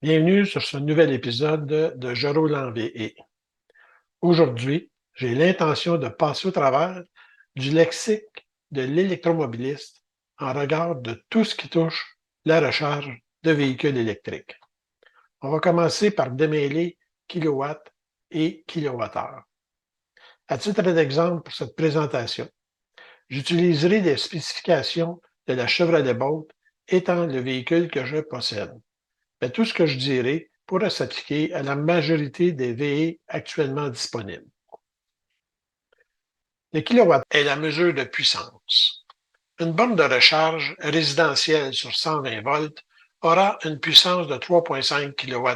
Bienvenue sur ce nouvel épisode de Je roule en VE. Aujourd'hui, j'ai l'intention de passer au travers du lexique de l'électromobiliste en regard de tout ce qui touche la recharge de véhicules électriques. On va commencer par démêler kilowatts et kilowattheures. À titre d'exemple pour cette présentation, j'utiliserai les spécifications de la Chevrolet Bolt étant le véhicule que je possède. Mais tout ce que je dirai pourrait s'appliquer à la majorité des VE actuellement disponibles. Le kilowatt est la mesure de puissance. Une borne de recharge résidentielle sur 120 volts aura une puissance de 3,5 kW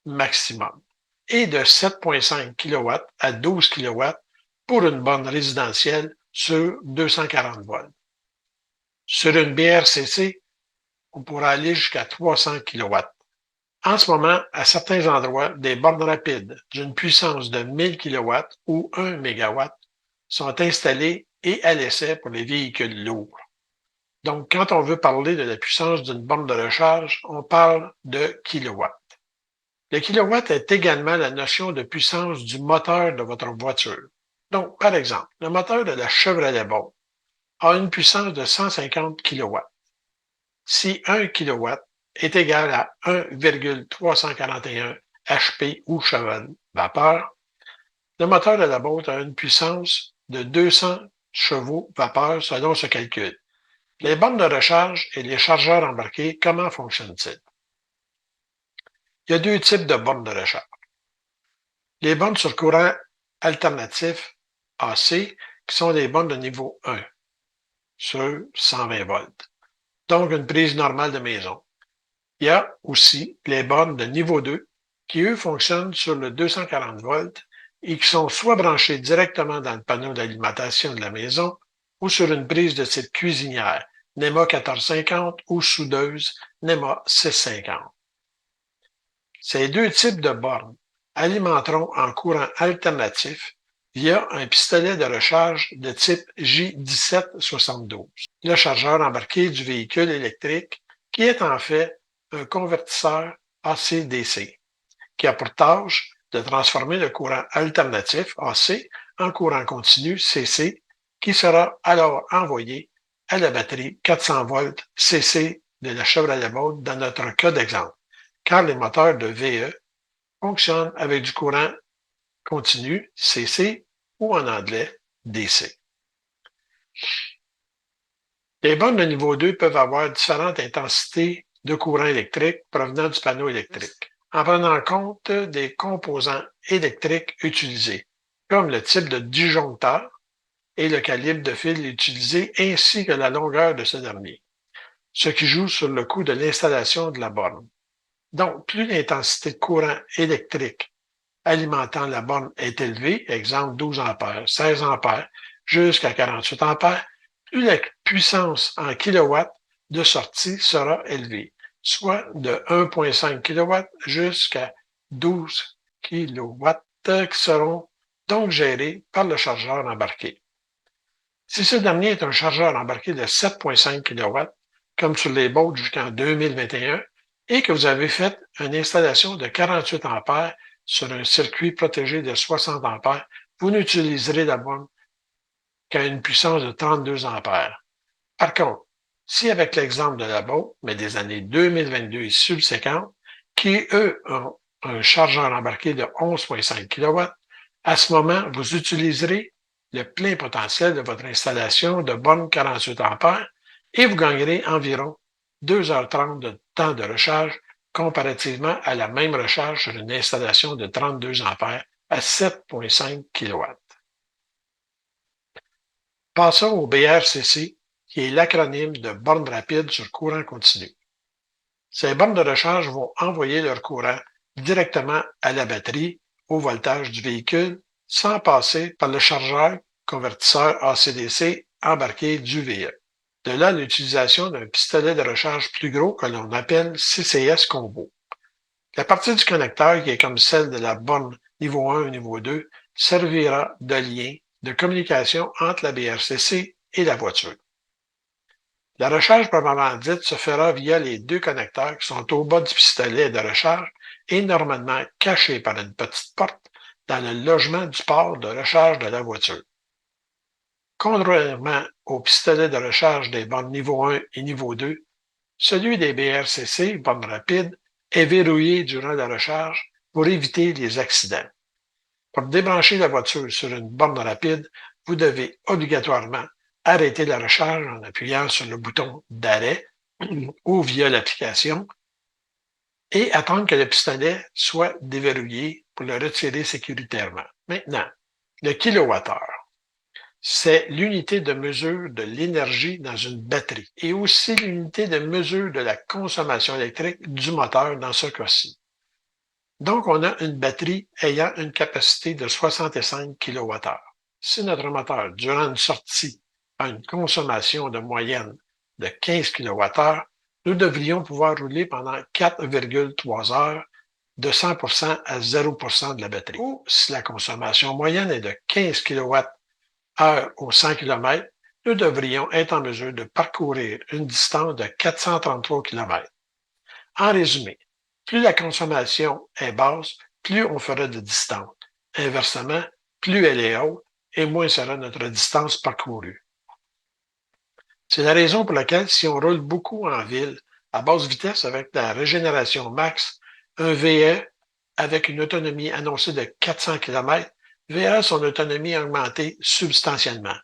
maximum et de 7,5 kW à 12 kW pour une borne résidentielle sur 240 volts. Sur une BRCC, on pourra aller jusqu'à 300 kW. En ce moment, à certains endroits, des bornes rapides d'une puissance de 1000 kW ou 1 MW sont installées et à l'essai pour les véhicules lourds. Donc, quand on veut parler de la puissance d'une borne de recharge, on parle de kilowatts. Le kilowatt est également la notion de puissance du moteur de votre voiture. Donc, par exemple, le moteur de la Chevrolet Bolt a une puissance de 150 kW. Si 1 kW est égal à 1,341 HP ou cheval vapeur, le moteur de la Bolt a une puissance de 200 chevaux vapeur selon ce calcul. Les bornes de recharge et les chargeurs embarqués, comment fonctionnent-ils? Il y a deux types de bornes de recharge. Les bornes sur courant alternatif AC, qui sont des bornes de niveau 1 sur 120 volts, donc une prise normale de maison. Il y a aussi les bornes de niveau 2 qui, eux, fonctionnent sur le 240 volts et qui sont soit branchées directement dans le panneau d'alimentation de la maison ou sur une prise de type cuisinière, NEMA 1450 ou soudeuse, NEMA 650. Ces deux types de bornes alimenteront en courant alternatif via un pistolet de recharge de type J1772, le chargeur embarqué du véhicule électrique qui est en fait un convertisseur AC-DC qui a pour tâche de transformer le courant alternatif AC en courant continu CC qui sera alors envoyé à la batterie 400 volts CC de la Chevrolet Bolt dans notre cas d'exemple, car les moteurs de VE fonctionnent avec du courant continu CC ou en anglais DC. Les bornes de niveau 2 peuvent avoir différentes intensités de courant électrique provenant du panneau électrique, en prenant compte des composants électriques utilisés, comme le type de disjoncteur et le calibre de fil utilisé ainsi que la longueur de ce dernier, ce qui joue sur le coût de l'installation de la borne. Donc, plus l'intensité de courant électrique alimentant la borne est élevée, exemple 12 ampères, 16 ampères, jusqu'à 48 ampères, plus la puissance en kilowatts de sortie sera élevée, soit de 1,5 kW jusqu'à 12 kW qui seront donc gérés par le chargeur embarqué. Si ce dernier est un chargeur embarqué de 7,5 kW, comme sur les Bolt jusqu'en 2021, et que vous avez fait une installation de 48 ampères sur un circuit protégé de 60 ampères, vous n'utiliserez la borne qu'à une puissance de 32 ampères. Par contre, si avec l'exemple de la Bolt, mais des années 2022 et subséquentes, qui eux ont un chargeur embarqué de 11,5 kW, à ce moment, vous utiliserez le plein potentiel de votre installation de borne 48 ampères et vous gagnerez environ 2h30 de temps de recharge comparativement à la même recharge sur une installation de 32 ampères à 7,5 kW. Passons au BRCC, qui est l'acronyme de borne rapide sur courant continu. Ces bornes de recharge vont envoyer leur courant directement à la batterie, au voltage du véhicule, sans passer par le chargeur convertisseur AC/DC embarqué du VE. De là l'utilisation d'un pistolet de recharge plus gros que l'on appelle CCS Combo. La partie du connecteur, qui est comme celle de la borne niveau 1 et niveau 2, servira de lien de communication entre la BRCC et la voiture. La recharge proprement dite se fera via les deux connecteurs qui sont au bas du pistolet de recharge et normalement cachés par une petite porte dans le logement du port de recharge de la voiture. Contrairement au pistolet de recharge des bornes niveau 1 et niveau 2, celui des BRCC, bornes rapides, est verrouillé durant la recharge pour éviter les accidents. Pour débrancher la voiture sur une borne rapide, vous devez obligatoirement arrêter la recharge en appuyant sur le bouton d'arrêt ou via l'application et attendre que le pistolet soit déverrouillé pour le retirer sécuritairement. Maintenant, le kilowattheure, c'est l'unité de mesure de l'énergie dans une batterie et aussi l'unité de mesure de la consommation électrique du moteur dans ce cas-ci. Donc, on a une batterie ayant une capacité de 65 kWh. Si notre moteur, durant une sortie, a une consommation de moyenne de 15 kWh, nous devrions pouvoir rouler pendant 4,3 heures de 100% à 0% de la batterie. Ou si la consommation moyenne est de 15 kWh au 100 km, nous devrions être en mesure de parcourir une distance de 433 km. En résumé, plus la consommation est basse, plus on fera de distance. Inversement, plus elle est haute et moins sera notre distance parcourue. C'est la raison pour laquelle, si on roule beaucoup en ville, à basse vitesse avec la régénération max, un VE avec une autonomie annoncée de 400 km verra son autonomie augmenter substantiellement.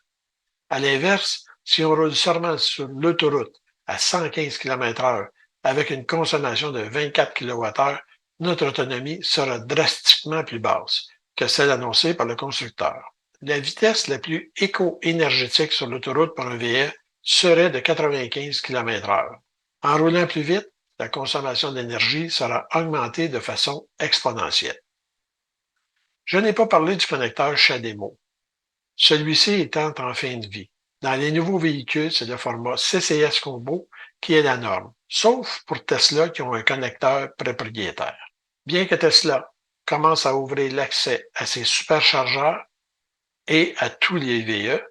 À l'inverse, si on roule seulement sur l'autoroute à 115 km/h avec une consommation de 24 kWh, notre autonomie sera drastiquement plus basse que celle annoncée par le constructeur. La vitesse la plus éco-énergétique sur l'autoroute pour un VE serait de 95 km/h. En roulant plus vite, la consommation d'énergie sera augmentée de façon exponentielle. Je n'ai pas parlé du connecteur CHAdeMO, celui-ci étant en fin de vie. Dans les nouveaux véhicules, c'est le format CCS Combo qui est la norme, sauf pour Tesla qui ont un connecteur propriétaire. Bien que Tesla commence à ouvrir l'accès à ses superchargeurs et à tous les VE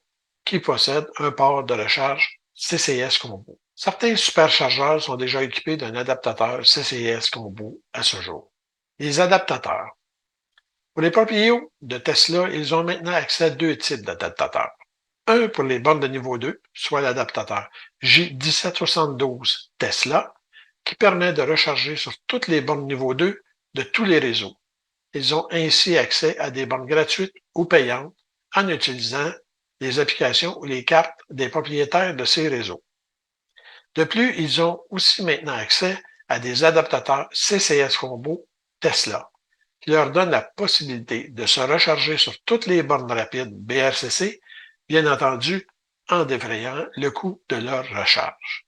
qui possèdent un port de recharge CCS Combo. Certains superchargeurs sont déjà équipés d'un adaptateur CCS Combo à ce jour. Les adaptateurs. Pour les propriétaires de Tesla, ils ont maintenant accès à deux types d'adaptateurs. Un pour les bornes de niveau 2, soit l'adaptateur J1772 Tesla, qui permet de recharger sur toutes les bornes niveau 2 de tous les réseaux. Ils ont ainsi accès à des bornes gratuites ou payantes en utilisant les applications ou les cartes des propriétaires de ces réseaux. De plus, ils ont aussi maintenant accès à des adaptateurs CCS Combo Tesla, qui leur donnent la possibilité de se recharger sur toutes les bornes rapides BRCC, bien entendu, en défrayant le coût de leur recharge.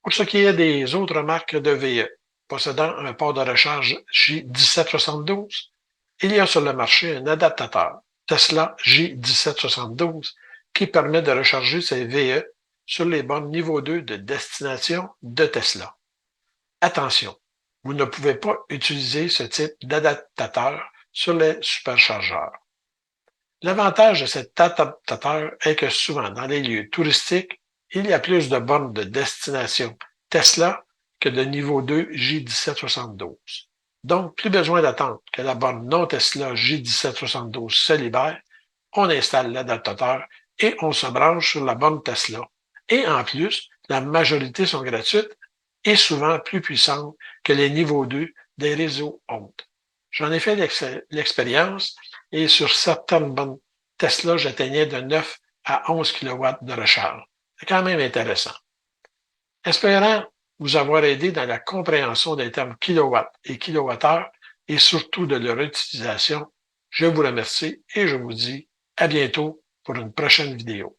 Pour ce qui est des autres marques de VE possédant un port de recharge J1772, il y a sur le marché un adaptateur Tesla J1772 qui permet de recharger ses VE sur les bornes niveau 2 de destination de Tesla. Attention, vous ne pouvez pas utiliser ce type d'adaptateur sur les superchargeurs. L'avantage de cet adaptateur est que souvent, dans les lieux touristiques, il y a plus de bornes de destination Tesla que de niveau 2 J1772. Donc, plus besoin d'attendre que la borne non Tesla J1772 se libère, on installe l'adaptateur et on se branche sur la borne Tesla. Et en plus, la majorité sont gratuites et souvent plus puissantes que les niveaux 2 des réseaux hautes. J'en ai fait l'expérience et sur certaines bornes Tesla, j'atteignais de 9 à 11 kW de recharge. C'est quand même intéressant. Espérant vous avoir aidé dans la compréhension des termes kilowatt et kilowattheure et surtout de leur utilisation, je vous remercie et je vous dis à bientôt pour une prochaine vidéo.